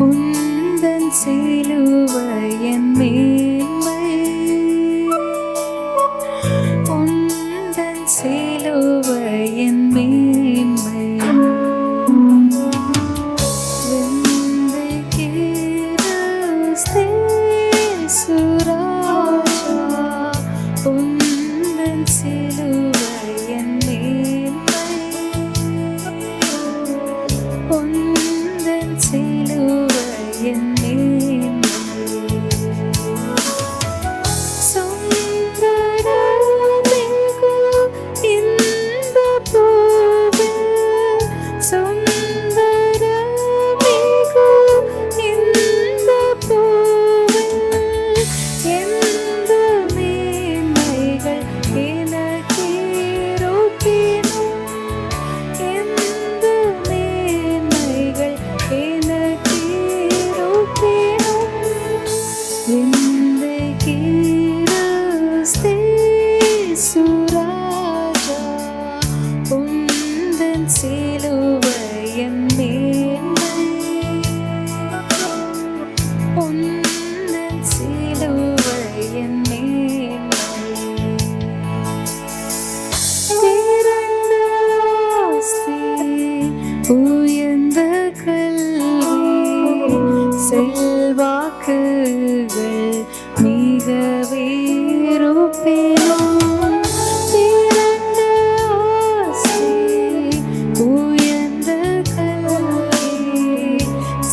உந்தன் சிலுவையின் மேன்மை, உந்தன் சிலுவையின் மேன்மை. வெந்தை கிறிஸ்தே சுராஜா, உந்தன் சிலுவையின் மேன்மை, உந்தன் சிலுவையின் மேன்மை. சுராஜா, உந்தன் சிலுவையின் மேன்மை, உந்தன் சிலுவையின் மேன்மை. திரண்ட ஆஸ்தி, உயர்ந்த கல்வி, செல்வாக்குகள் மிகவே இருப்பேனும்.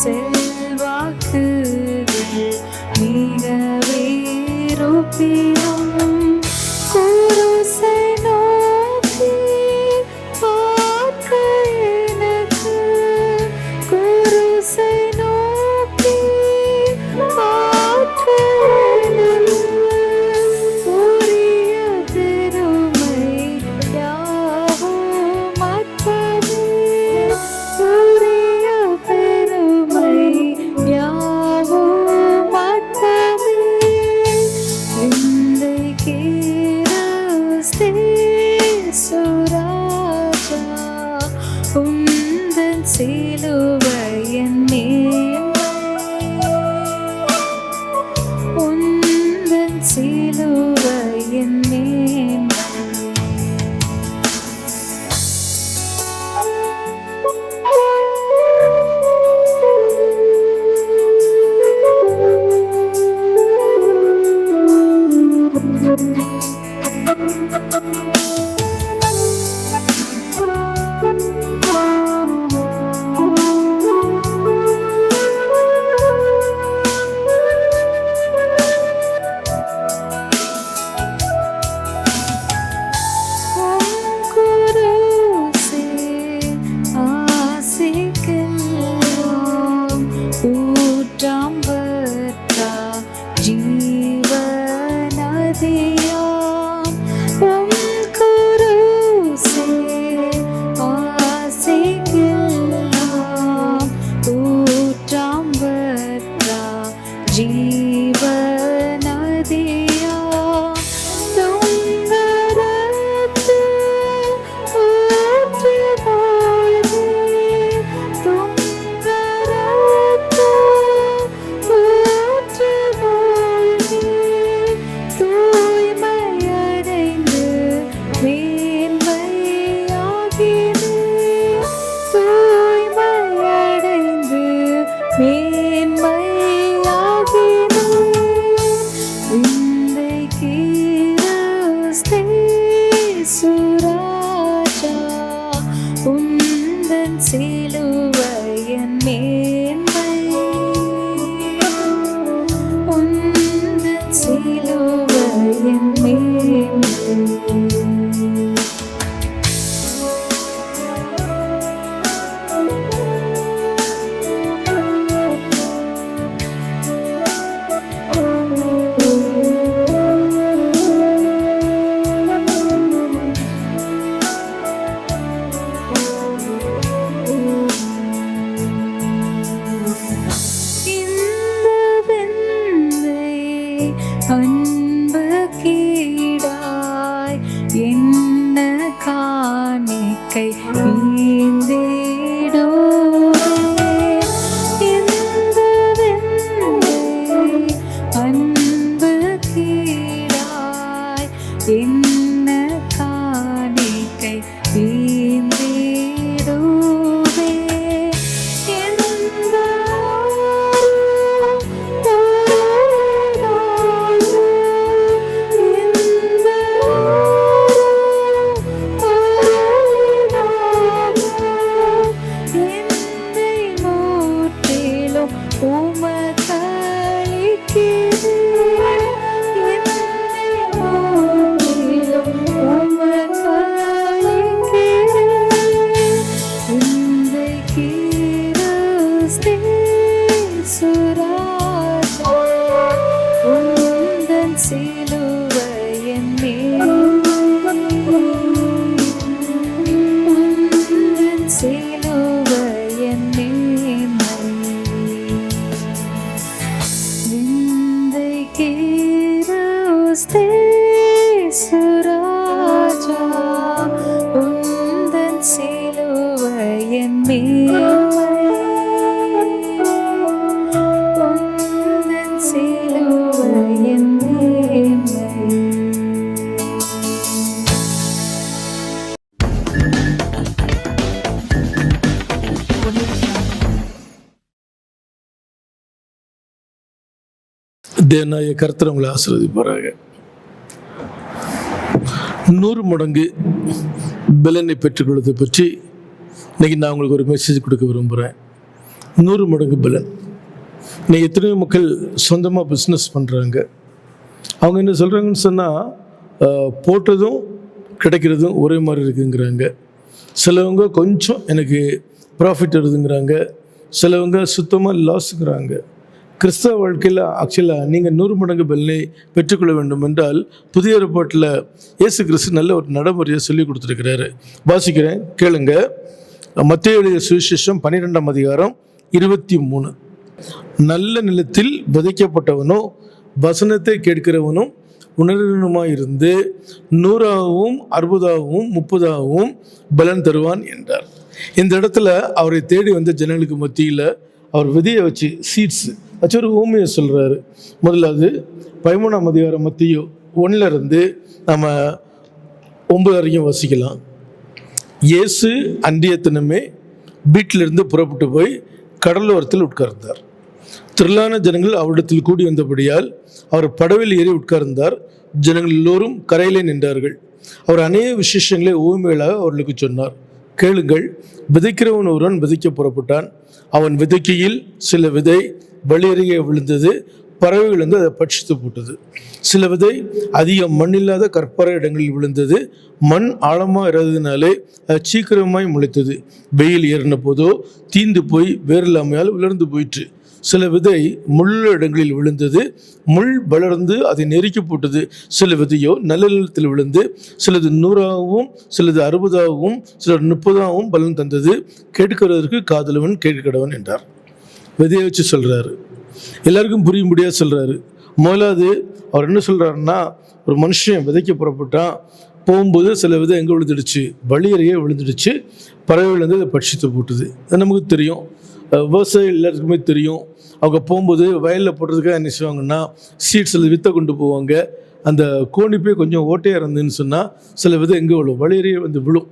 செல்வாக்குகள் மிகவே இருப்பேனும். குருசை நோக்கி பார்க்க எனக்கு, குருசை நோக்கி பார்க்க எனக்கு உரிய பெருமை யாவும் மற்றதே, உரிய பெருமை யாவும் மற்றதே. வெந்தை கிறிஸ்தே சுராஜா, உந்தன் சிலுவையின் மேன்மை, உந்தன் சிலுவையின் மேன்மை. ஊற்றாம்பற்றா ஜீவநதியாம் உம் குருசே ஆசைக்கெல்லாம், ஊற்றாம்பற்றா ஜீவநதியாம் துங்கரத்து ஊற்று வாழ்வே, துங்கரத்து ஊற்று வாழ்வே. தூய்மையடைந்து மேன்மையாகினே, தூய்மையடைந்து மேன்மையாகினே. வெந்தை கிறிஸ்தே சுராஜா, உந்தன் சிலுவையின் மேன்மை, உந்தன் சிலுவையின் மேன்மை. அன்பு கீடாய் என்ன காணிக்கை வீந்திடுவே, இந்த தேவனாய கர்த்தர் உங்களை ஆசீர்வதிப்பாராக. 100 மடங்கு பலனை பெற்றுக்கொள்வதை பற்றி இன்னைக்கு நான் உங்களுக்கு ஒரு மெசேஜ் கொடுக்க விரும்புகிறேன். 100 மடங்கு பலன். இன்னைக்கு எத்தனையோ மக்கள் சொந்தமாக பிஸ்னஸ் பண்ணுறாங்க. அவங்க என்ன சொல்கிறாங்கன்னு சொன்னால், போட்டதும் கிடைக்கிறதும் ஒரே மாதிரி இருக்குங்கிறாங்க. சிலவங்க கொஞ்சம் எனக்கு ப்ராஃபிட் வருதுங்கிறாங்க, சிலவங்க சுத்தமாக லாஸுங்கிறாங்க. கிறிஸ்தவ வாழ்க்கையில் ஆக்சுவலாக நீங்கள் 100 மடங்கு பலனை பெற்றுக்கொள்ள வேண்டும் என்றால் புதிய ஏற்பாட்டில் இயேசு கிறிஸ்து நல்ல ஒரு நடைமுறையை சொல்லி கொடுத்துருக்கிறாரு. வாசிக்கிறேன், கேளுங்க. மத்தேயு எழுதிய சுவிசேஷம் 12ஆம் அதிகாரம் 23. நல்ல நிலத்தில் விதைக்கப்பட்டவனோ வசனத்தை கேட்கிறவனும் உணர்வனுமாயிருந்து 100ஆகவும் 60ஆகவும் 30ஆகவும் பலன் தருவான் என்றார். இந்த இடத்துல அவரை தேடி வந்த ஜனங்களுக்கு மத்தியில் அவர் விதையை வச்சு சீட்ஸ் வச்சு ஒரு ஊமையை சொல்கிறாரு. முதலாவது 13ஆம் அதிகாரம் மத்தேயு 1 நம்ம 9 வரைக்கும் வசிக்கலாம். இயேசு அன்றைய தினமே வீட்டிலிருந்து புறப்பட்டு போய் கடலோரத்தில் உட்கார்ந்தார். திரளான ஜனங்கள் அவரிடத்தில் கூடி வந்தபடியால் அவர் படவில் ஏறி உட்கார்ந்தார். ஜனங்கள் எல்லோரும் கரையிலே நின்றார்கள். அவர் அநேக விசேஷங்களை ஊமைகளாக அவர்களுக்கு சொன்னார். கேளுங்கள். விதைக்கிறவன் ஒருவன் விதைக்க புறப்பட்டான். அவன் விதைக்கையில் சில விதை வழியருகே விழுந்தது, பறவைகள் வந்து அதை பட்சித்து போட்டது. சில விதை அதிக மண் இல்லாத கற்பாறை இடங்களில் விழுந்தது. மண் ஆழமாக இறந்ததினாலே அது சீக்கிரமாய் முளைத்தது. வெயில் ஏறின போதோ தீந்து போய் வேறு இல்லாமையால் உலர்ந்து போயிற்று. சில விதை முள்ள இடங்களில் விழுந்தது, முள் வளர்ந்து அதை நெருக்கி போட்டது. சில விதையோ நல்ல நிலத்தில் விழுந்து சிலது 100ஆகவும் சிலது 60ஆகவும் சிலது 30ஆகவும் பலன் தந்தது. கேட்கிறதற்கு காதலவன் கேட்கிறவன் என்றார். விதையை வச்சு சொல்கிறாரு, எல்லாருக்கும் புரியும்படியாக சொல்கிறாரு. முதலாவது அவர் என்ன சொல்கிறாருன்னா, ஒரு மனுஷன் விதைக்க புறப்பட்டான். போகும்போது சில விதை எங்கே விழுந்துடுச்சு, வழியறையே விழுந்துடுச்சு. பறவைகள் வந்து அதை பட்சித்து போட்டுது. அது நமக்கு தெரியும், விவசாயம் எல்லாருக்குமே தெரியும். அவங்க போகும்போது வயலில் போடுறதுக்காக என்ன செய்வாங்கன்னா, சீட்ஸ் அது வித்தை கொண்டு போவாங்க. அந்த கோணி போய் கொஞ்சம் ஓட்டையாக இருந்துன்னு சொன்னால் சில விதை எங்கே விழும், வழியறையே வந்து விழும்.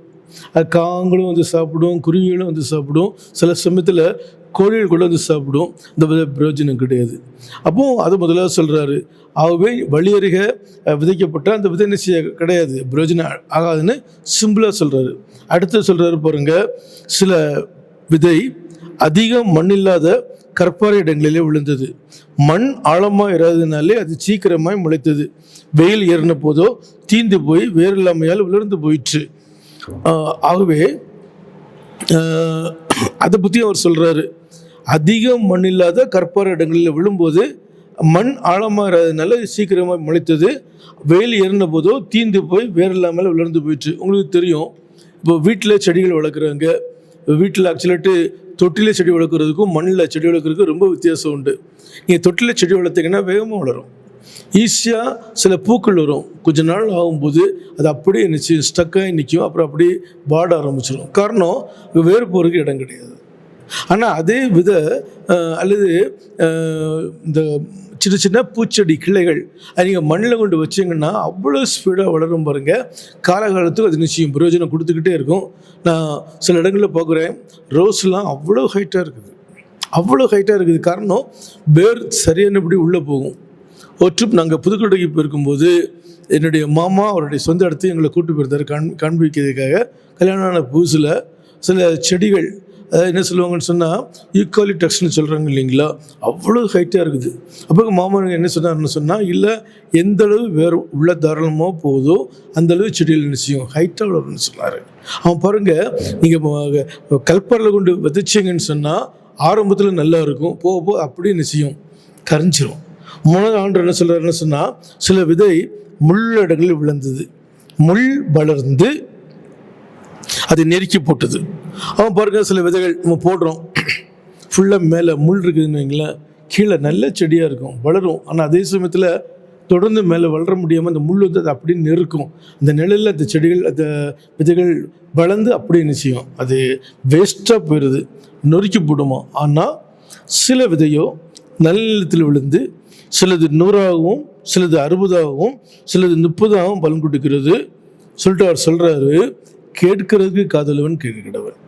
அது காங்களும் வந்து சாப்பிடும், குருவிகளும் வந்து சாப்பிடும், சில சமயத்தில் கோழிகள் கூட வந்து சாப்பிடும். இந்த விதை பிரயோஜனம் கிடையாது. அப்போது அது முதலாவது சொல்கிறாரு. ஆகவே வழியருக விதைக்கப்பட்ட அந்த விதை என்ன செய்ய கிடையாது, பிரயோஜனம் ஆகாதுன்னு சிம்பிளாக சொல்கிறாரு. அடுத்து சொல்கிறாரு பாருங்க, சில விதை அதிக மண் இல்லாத கற்பாறை இடங்களிலே விழுந்தது. மண் ஆழமாக இராததுனாலே அது சீக்கிரமாய் முளைத்தது. வெயில் ஏறின போதோ தீந்து போய் வேறு இல்லாமையால் உலர்ந்து போயிற்று. ஆகவே அதை பற்றி அவர் சொல்கிறாரு. அதிக மண் இல்லாத கற்பாறை இடங்களில் விழும்போது மண் ஆழமாக இராததுனால சீக்கிரமாக முளைத்தது. வெயில் ஏறின போதோ தீந்து போய் வேறு இல்லாமல் உலர்ந்து போயிற்று. உங்களுக்கு தெரியும், இப்போ வீட்டில் செடிகள் வளர்க்குறாங்க. வீட்டில் ஆக்சுவலாட்டு தொட்டிலே செடி வளர்க்குறதுக்கும் மண்ணில் செடி வளர்க்குறதுக்கும் ரொம்ப வித்தியாசம் உண்டு. நீங்கள் தொட்டிலே செடி வளர்த்திங்கன்னா வேகமாக வளரும், ஈஸியாக சில பூக்கள் வரும். கொஞ்ச நாள் ஆகும்போது அது அப்படியே நிச்சயம் ஸ்டக்காகி நிற்கும், அப்புறம் அப்படியே வாட ஆரம்பிச்சிடும். காரணம், வேறு போகிறதுக்கு இடம் கிடையாது. ஆனால் அதே வித அல்லது இந்த சின்ன சின்ன பூச்செடி கிளைகள் அது நீங்கள் மண்ணில் கொண்டு வச்சிங்கன்னா அவ்வளோ ஸ்பீடாக வளரும் பாருங்கள். காலகாலத்துக்கு அது நிச்சயம் பிரயோஜனம் கொடுத்துக்கிட்டே இருக்கும். நான் சில இடங்களில் பார்க்குறேன், ரோஸ்லாம் அவ்வளோ ஹைட்டாக இருக்குது, அவ்வளோ ஹைட்டாக இருக்குது. காரணம், வேர் சரியானபடி உள்ளே போகும். ஒரு ட்ரிப் நாங்கள் புதுக்கோட்டைக்கு போயிருக்கும்போது என்னுடைய மாமா அவருடைய சொந்த இடத்தையும் எங்களை கூப்பிட்டு போயிருந்தார் காண்பிக்கிறதுக்காக. கல்யாணம் ஆன புதுசில் சில செடிகள் என்ன சொல்லுவாங்கன்னு சொன்னால் யூக்காலிப்டஸ்ன்னு சொல்கிறாங்க இல்லைங்களா, அவ்வளோ ஹைட்டாக இருக்குது. அப்போ மாமன் என்ன சொன்னார்னு சொன்னால், இல்லை எந்த அளவு வேறு உள்ள தாராளமாக போகுதோ அந்தளவு செடிகள் என்ன செய்யும், ஹைட்டாக வளரும்னு சொன்னார். அவன் பாருங்கள், நீங்கள் கல்பரில் கொண்டு விதைச்சிங்கன்னு சொன்னால் ஆரம்பத்தில் நல்லா இருக்கும், போக போக அப்படியே என்ன செய்யும், கரைஞ்சிரும். 3வது ஆண்டு என்ன சொல்கிறாருன்னு சொன்னால், சில விதை முள்ளடங்களில் விழுந்தது, முள் வளர்ந்து அதை நெருக்கி போட்டது. அவன் பாருங்க, சில விதைகள் நம்ம போடுறோம், ஃபுல்லாக மேலே முள் இருக்குதுன்னு வைங்களேன், கீழே நல்ல செடியாக இருக்கும், வளரும். ஆனால் அதே சமயத்தில் தொடர்ந்து மேலே வளர முடியாமல் அந்த முள் வந்து அது அப்படியே நெருக்கும். அந்த நிழலில் அந்த செடிகள், அந்த விதைகள் வளர்ந்து அப்படியே நிச்சயம் அது வேஸ்ட்டாக போயிடுது, நொறுக்கி போடுமா. ஆனால் சில விதையோ நல்ல நிலத்தில் விழுந்து சிலது 100ஆகவும் சிலது 60ஆகவும் சிலது 30ஆகவும் பலன் கொடுக்கிறது சொல்லிட்டு அவர் சொல்கிறாரு. கேட்கறதுக்கு காதலவன் கேட்கிறவன்.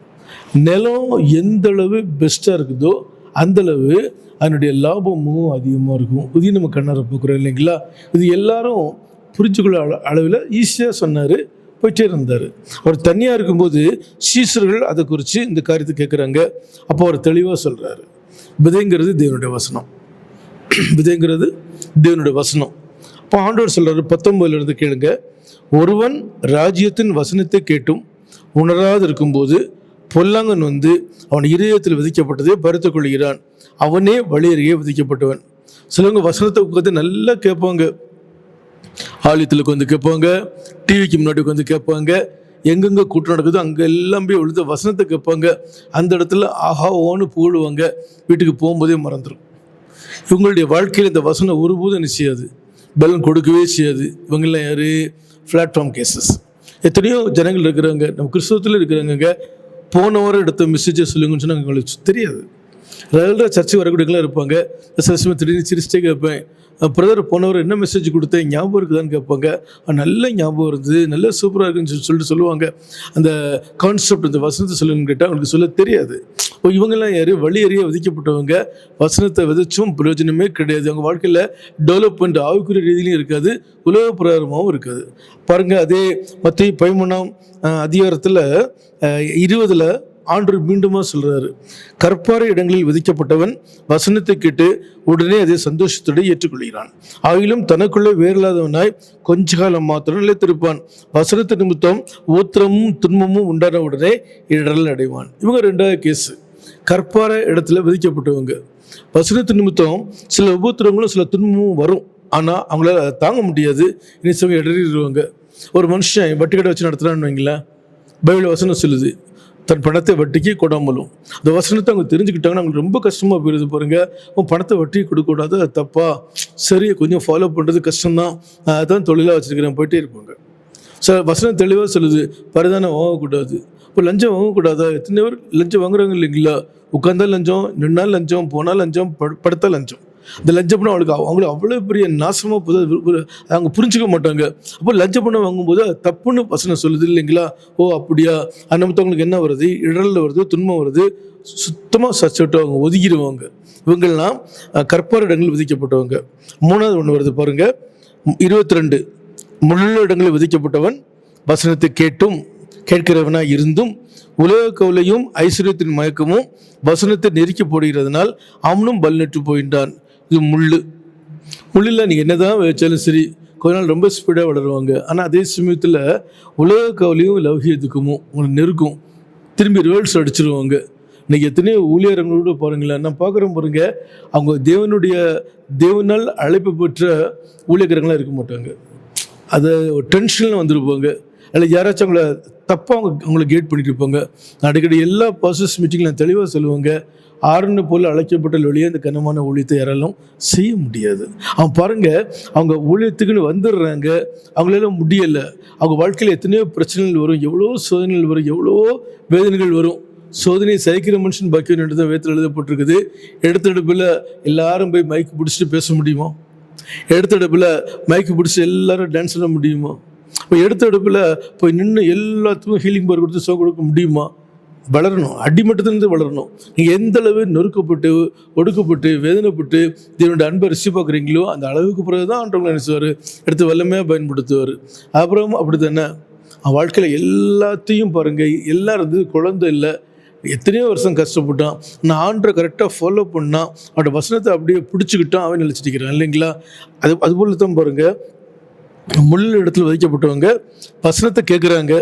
நிலம் எந்த அளவு பெஸ்ட்டாக இருக்குதோ அந்தளவு அதனுடைய லாபமும் அதிகமாக இருக்கும். இது நம்ம கண்ணார பார்க்குறோம் இல்லைங்களா. இது எல்லாரும் புரிஞ்சுக்கொள்ள அளவில் ஈஸியாக சொன்னார், போயிட்டே இருந்தார். அவர் தனியாக இருக்கும்போது சீசர்கள் அதை குறித்து இந்த காரியத்தை கேட்குறாங்க. அப்போ அவர் தெளிவாக சொல்கிறாரு, விதைங்கிறது தேவனுடைய வசனம், விதைங்கிறது தேவனுடைய வசனம். இப்போ ஆண்டவர் சொல்கிறாரு, 19 கேளுங்க, ஒருவன் ராஜ்யத்தின் வசனத்தை கேட்டும் உணராது இருக்கும்போது பொல்லாங்கன் வந்து அவன் இதயத்தில் விதிக்கப்பட்டதை பறித்துக் கொள்கிறான், அவனே வழியறியே விதிக்கப்பட்டவன். சிலவங்க வசனத்தை உட்காந்து நல்லா கேட்பாங்க, ஆலயத்தில் உட்காந்து கேட்பாங்க, டிவிக்கு முன்னாடி உட்காந்து கேட்பாங்க, எங்கெங்கே கூட்டம் நடக்குதோ அங்கே எல்லாம் போய் விழுந்த வசனத்தை கேட்பாங்க. அந்த இடத்துல ஆஹா ஓன்னு புகழுவாங்க, வீட்டுக்கு போகும்போதே மறந்துடும். இவங்களுடைய வாழ்க்கையில் இந்த வசனம் ஒருபோதும் செய்யாது, பலன் கொடுக்கவே செய்யாது. இவங்கெல்லாம் யார்? Platform cases. எத்தனையோ ஜனங்கள் இருக்கிறாங்க, நம்ம கிறிஸ்தவத்தில் இருக்கிறாங்க, போன வாரம் எடுத்த மெசேஜை சொல்லுங்கன்னு சொன்னால் எங்களுக்கு தெரியாது. ரெகுலராக சர்ச்சை வரக்கூடியவங்களாம் இருப்பாங்க. சில சமயம் திடீர்னு சிரிச்சிட்டே கேட்பேன், பிரதர் போனவர் என்ன மெசேஜ் கொடுத்தேன் ஞாபகம் இருக்குதான்னு கேட்பாங்க. நல்ல ஞாபகம் இருக்குது, நல்ல சூப்பராக இருக்குன்னு சொல்லிட்டு சொல்லுவாங்க. அந்த கான்செப்ட், இந்த வசனத்தை சொல்லுன்னு கேட்டால் அவங்களுக்கு சொல்ல தெரியாது. இவங்கெல்லாம் யார்? வழி அறிய விதிக்கப்பட்டவங்க. வசனத்தை விதைச்சும் பிரயோஜனமே கிடையாது. அவங்க வாழ்க்கையில் டெவலப்மெண்ட் ஆவிக்குரிய ரீதியிலையும் இருக்காது, உலக பிரகாரமாகவும் இருக்காது. பாருங்கள், அதே மத்திய 13ஆம் அதிகாரத்தில் 20 ஆண்டவர் மீண்டுமாக சொல்கிறாரு, கற்பாறை இடங்களில் விதிக்கப்பட்டவன் வசனத்தை கேட்டு உடனே அதை சந்தோஷத்தோடு ஏற்றுக்கொள்கிறான். ஆகிலும் தனக்குள்ளே வேறில்லாதவனாய் கொஞ்ச காலம் மாத்திரம் நிலைத்திருப்பான். வசனத்து நிமித்தம் ஊத்திரமும் துன்பமும் உண்டான உடனே இடரல் அடைவான். இவங்க 2வது கேஸு. கற்பாறை இடத்துல விதிக்கப்பட்டவங்க, வசனத்து நிமித்தம் சில உபத்திரங்களும் சில துன்பமும் வரும், ஆனால் அவங்களால அதை தாங்க முடியாது, இனிசவங்க இடறிடுவாங்க. ஒரு மனுஷன் வட்டி கடை வச்சு நடத்துகிறான்னு வைங்களேன், பைபிள் வசனம் சொல்லுது, தன் பணத்தை வட்டிக்கு கொடாமலும். அந்த வசனத்தை அவங்க தெரிஞ்சுக்கிட்டாங்கன்னா அவங்களுக்கு ரொம்ப கஷ்டமாக போயிடுது. பாருங்க, அவன் பணத்தை வட்டிக்கு கொடுக்கக்கூடாது, அது தப்பா, சரி கொஞ்சம் ஃபாலோ பண்ணுறது கஷ்டம்தான், அதான் தொழிலாக வச்சுருக்கிறேன், போயிட்டே இருப்பாங்க. வசனம் தெளிவாக சொல்லுது, பரிதானம் வாங்கக்கூடாது. இப்போ லஞ்சம் வாங்கக்கூடாதா? எத்தனை பேர் லஞ்சம் வாங்குறாங்க இல்லைங்களா? உட்காந்தா லஞ்சம், நின்னால் லஞ்சம், போனால் லஞ்சம், படுத்தா லஞ்சம். இந்த லஞ்சம் பண்ண அவங்களுக்கு அவ்வளோ பெரிய நாசமாக போகுது, அவங்க புரிஞ்சுக்க மாட்டாங்க. அப்போ லஞ்சம் பண்ண வாங்கும்போது அது தப்புன்னு வசனம் சொல்லுது இல்லைங்களா? ஓ அப்படியா, அது நமத்தவங்களுக்கு என்ன வருது? இடரில் வருது, துன்பம் வருது, சுத்தமாக சச்சோட்டு அவங்க ஒதுக்கிடுவாங்க. இவங்கெல்லாம் கற்பார் இடங்களில் விதிக்கப்பட்டவங்க. 3வது ஒன்று வருது பாருங்க, 22 முள்ள இடங்களில் விதிக்கப்பட்டவன் வசனத்தை கேட்டும் கேட்கிறவனாக இருந்தும் உலக கவலையும் ஐஸ்வர்யத்தின் மயக்கமும் வசனத்தை நெருக்கி போடுகிறதுனால் அவனும் பல்நெட்டு போயின்றான். இது முள்ளில் நீங்கள் என்ன தான் வச்சாலும் சரி, கொஞ்ச நாள் ரொம்ப ஸ்பீடாக வளருவாங்க. ஆனால் அதே சமயத்தில் உலக கவலையும் லௌகியத்துக்குமோ உங்களுக்கு நெருக்கும், திரும்பி ரிவர்ஸ் அடிச்சிருவாங்க. இன்றைக்கி எத்தனையோ ஊழியர்களோடு பாருங்களேன், நான் பார்க்குறேன் பாருங்க, அவங்க தேவனால் அழைப்பு பெற்ற ஊழியர்களாக இருக்க மாட்டாங்க. அதை டென்ஷனில் வந்துருப்பாங்க, அதில் யாராச்சும் அவங்கள தப்பாக அவங்கள கேட் பண்ணிட்டு இருப்பாங்க. அடிக்கடி எல்லா பாஸ்டர்ஸ் மீட்டிங்கில் நான் தெளிவாக சொல்லுவாங்க, ஆறுன்னு போல் அழைக்கப்பட்ட வெளியே இந்த கனமான ஊழியத்தை யாராலும் செய்ய முடியாது. அவன் பாருங்கள், அவங்க ஊழியத்துக்குன்னு வந்துடுறாங்க, அவங்களால முடியலை. அவங்க வாழ்க்கையில் எத்தனையோ பிரச்சனைகள் வரும், எவ்வளோ சோதனைகள் வரும், எவ்வளோ வேதனைகள் வரும். சோதனையை சகிக்கிற மனுஷன் பாக்கியம் என்று தான் வேதத்தில் எழுதப்பட்டிருக்குது. எடுத்தெடுப்பில் எல்லாரும் போய் மைக்கு பிடிச்சிட்டு பேச முடியுமா? எடுத்தெடுப்பில் மைக்கு பிடிச்சி எல்லாரும் டான்ஸ் பண்ண முடியுமா? இப்போ எடுத்தெடுப்பில் போய் நின்று எல்லாத்துக்கும் ஹீலிங் பவர் கொடுத்து சோ கொடுக்க முடியுமா? வளரணும், அடிமட்டத்திலிருந்து வளரணும். நீங்கள் எந்த அளவு நொறுக்கப்பட்டு ஒடுக்கப்பட்டு வேதனைப்பட்டு இதனுடைய அன்பை ரிசீவ் பார்க்குறீங்களோ அந்த அளவுக்கு பிறகு தான் ஆண்டவங்களை நினைச்சுவார், எடுத்து வல்லமையாக பயன்படுத்துவார். அப்புறம் அப்படி தானே வாழ்க்கையில் எல்லாத்தையும் பாருங்கள், எல்லாரும் குழந்தை இல்லை, எத்தனையோ வருஷம் கஷ்டப்பட்டான், நான் ஆண்டரை கரெக்டாக ஃபாலோ பண்ணான், அவனோட வசனத்தை அப்படியே பிடிச்சிக்கிட்டான், அவன் நினச்சிட்டிக்கிறான் இல்லைங்களா? அதுபோல தான் பாருங்கள், முள் இடத்துல விதைக்கப்பட்டவங்க வசனத்தை கேட்குறாங்க,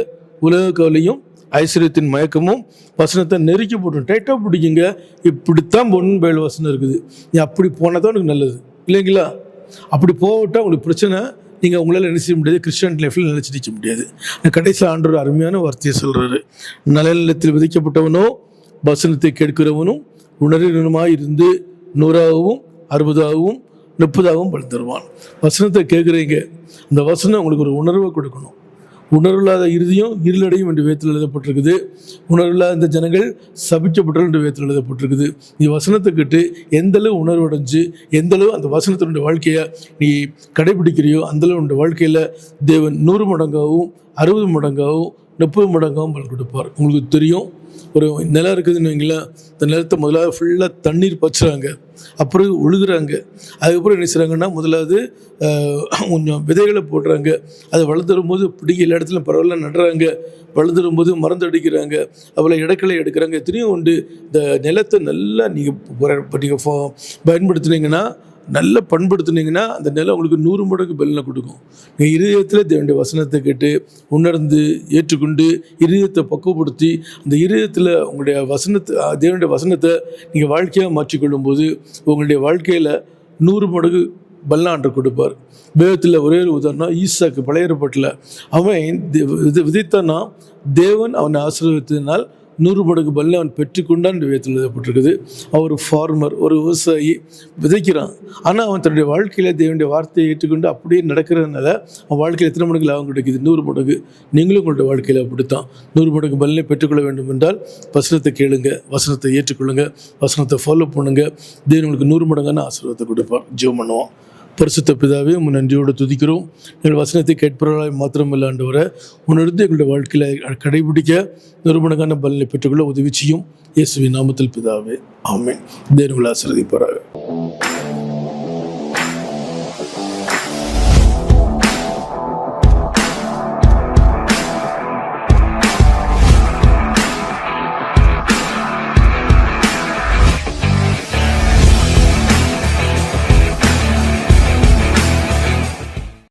உலக கவலையும் ஐஸ்வர்யத்தின் மயக்கமும் வசனத்தை நெருக்கி போட்டோம், டைட்டாக பிடிக்குங்க, இப்படித்தான் பொண்ணு பயில் வசனம் இருக்குது, நீ அப்படி போனால் தான் உனக்கு நல்லது இல்லைங்களா? அப்படி போகவிட்டால் உங்களுக்கு பிரச்சனை, நீங்கள் உங்களால் என்ன செய்ய முடியாது, கிறிஸ்டியன் லைஃப்பில் நிலைச்சி நிற்க முடியாது. கடைசி ஆண்டவர் அருமையான வார்த்தையை சொல்கிறாரு, நல்ல நிலத்தில் விதைக்கப்பட்டவனோ வசனத்தை கேட்கிறவனும் உணர்வினமாய் இருந்து 100ஆகவும் 60ஆகவும் 30ஆகவும் பலன் தருவான். வசனத்தை கேட்குறீங்க, அந்த வசனம் உங்களுக்கு ஒரு உணர்வை கொடுக்கணும். உணர்வில்லாத இறுதியும் இருளடையும் என்று வேதத்தில் எழுதப்பட்டிருக்குது. உணர்வில்லாத இந்த ஜனங்கள் சபிக்கப்பட்டார்கள் என்று வேதத்தில் எழுதப்பட்டிருக்குது. நீ வசனத்தை கேட்டு எந்தளவு உணர்வடைஞ்சு எந்தளவு அந்த வசனத்தினுடைய வாழ்க்கையை நீ கடைபிடிக்கிறியோ அந்தளவு உன்னுடைய வாழ்க்கையில் தேவன் 100 மடங்காகவும் 60 மடங்காகவும் 30 மடங்காகவும் பலன் கொடுப்பார். உங்களுக்கு தெரியும், ஒரு நிலம் இருக்குதுன்னு வைங்களேன், அந்த நிலத்தை முதலாவது ஃபுல்லாக தண்ணீர் பச்சுறாங்க, அப்புறம் உழுகுறாங்க, அதுக்கப்புறம் என்ன செய்கிறாங்கன்னா முதலாவது கொஞ்சம் விதைகளை போடுறாங்க, அதை வளர்ந்துரும்போது பிடிக்க எல்லா இடத்துலையும் பரவாயில்ல நடுறாங்க, வளர்ந்துரும்போது மருந்து அடிக்கிறாங்க, அவ்வளோ இடக்களை எடுக்கிறாங்க. எத்தனையும் உண்டு. இந்த நிலத்தை நல்லா நீங்கள் பயன்படுத்துனீங்கன்னா, நல்லா பண்படுத்துனீங்கன்னா அந்த நிலம் உங்களுக்கு 100 மடங்கு பலனை கொடுக்கும். நீங்கள் இருதயத்தில் தேவனுடைய வசனத்தை கேட்டு உணர்ந்து ஏற்றுக்கொண்டு இருதயத்தை பக்குவப்படுத்தி அந்த இருதயத்தில் உங்களுடைய தேவனுடைய வசனத்தை நீங்கள் வாழ்க்கையாக மாற்றிக்கொள்ளும் போது உங்களுடைய வாழ்க்கையில் 100 மடங்கு பல்லாண்டு கொடுப்பார். வேதத்தில் ஒரே ஒரு உதாரணம், ஈசாக்கு பழைய ஏற்பாட்டில் அவன் விதைத்தானா தேவன் அவனை ஆசீர்வதித்ததினால் 100 மடங்கு பலனை அவன் பெற்றுக்கொண்டான் என்று வேதத்தில் எழுதப்பட்டிருக்குது. அவர் ஃபார்மர், ஒரு விவசாயி விதைக்கிறான், ஆனால் அவன் தன்னுடைய வாழ்க்கையில் தேவனுடைய வார்த்தையை ஏற்றுக்கொண்டு அப்படியே நடக்கிறதுனால அவன் வாழ்க்கையில் எத்தனை மடங்கு லாபம் கிடைக்குது? 100 மடங்கு. நீங்களும் உங்களுடைய வாழ்க்கையில் அப்படித்தான் 100 மடங்கு பலனை பெற்றுக்கொள்ள வேண்டும் என்றால் வசனத்தை கேளுங்க, வசனத்தை ஏற்றுக்கொள்ளுங்க, வசனத்தை ஃபாலோ பண்ணுங்க. தேவன் உங்களுக்கு 100 மடங்கான ஆசீர்வாதத்தை கொடுப்பார். ஜெபம் பண்ணுவோம். பரிசுத்த பிதாவே, உங்கள் நன்றியோடு துதிக்கிறோம். எங்கள் வசனத்தை கேட்பவர்களாய் மாத்திரமல்ல ஆண்டவரே, உன்னிருந்து எங்களுடைய வாழ்க்கையில் கடைபிடிக்க 100 மடங்கான பலனை பெற்றுக்கொள்ள உதவி செய்யும். இயேசுவின் நாமத்தில் பிதாவே, ஆமென். தேவன் உங்களை ஆசீர்வதிப்பாராக.